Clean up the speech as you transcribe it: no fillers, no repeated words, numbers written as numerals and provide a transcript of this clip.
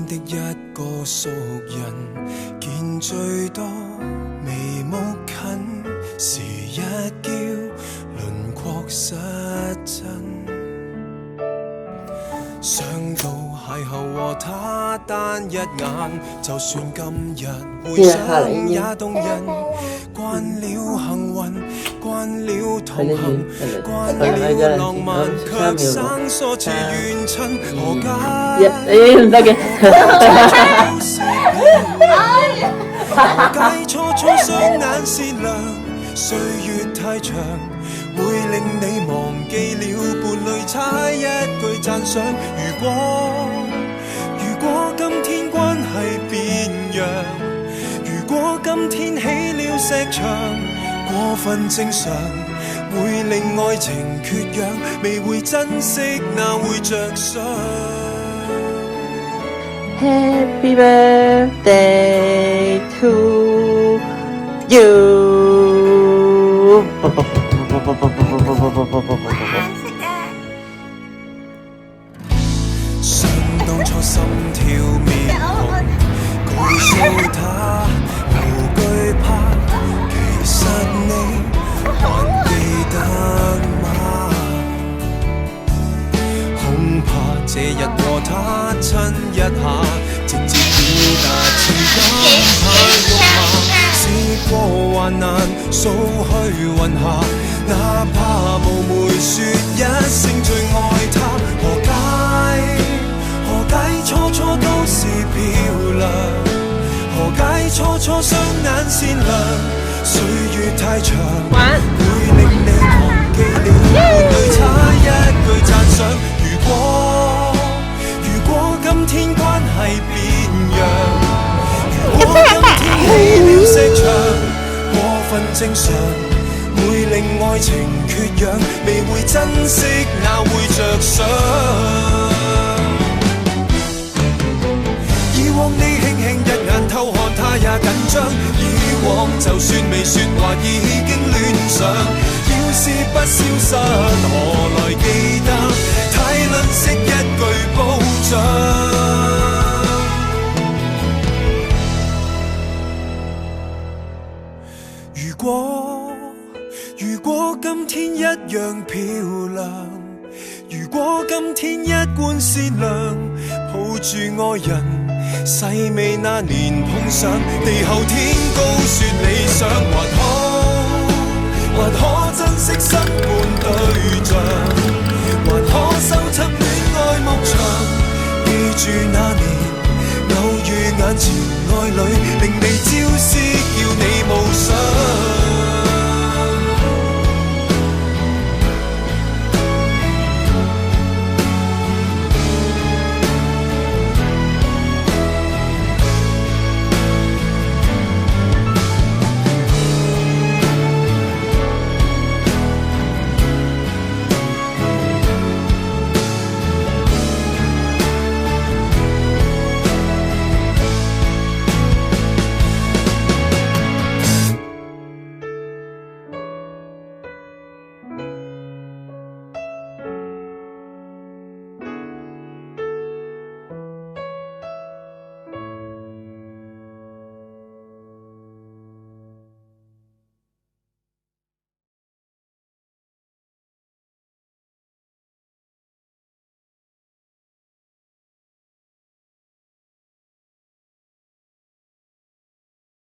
的一個熟人，見最多眉目近，時一叫輪廓失真。想到邂逅和他單一眼，就算今日回想也動人。慣了幸運，慣了同行，慣了浪漫，卻生疏似遠親。何解？唔得嘅。何解初初雙眼善良，歲月太長，會令你忘記了伴侶差一句讚賞。如果今天關係變樣，如果今天起了石牆，過分正常，會令愛情缺氧，未會珍惜哪會着想。Happy birthday to you。想當初心跳面紅，告訴他無懼怕，其實你還記得嗎？恐怕這日和他親一下，直接表達情感太肉麻，試過患難掃去雲霞，哪怕冒昧說一聲最愛他。何解初初都是漂亮？何解初初雙眼善良？歲月太長，會令你忘記了伴侶差一句讚賞。如果今天關係變樣，如果今天起了石牆，過分正常，會令愛情缺氧，未會珍惜哪會着想。以往你輕輕一眼偷看他也緊張，以往就算未說話已經戀上，要是不消失何來記得，太吝嗇一句褒獎。如果今天一樣漂亮，如果今天一貫善良，抱住愛人細味那年碰上，地後天高說理想，還可珍惜新伴對象，還可收葺戀愛牧場，記住那年偶遇眼前愛侶，令你朝思叫你無想。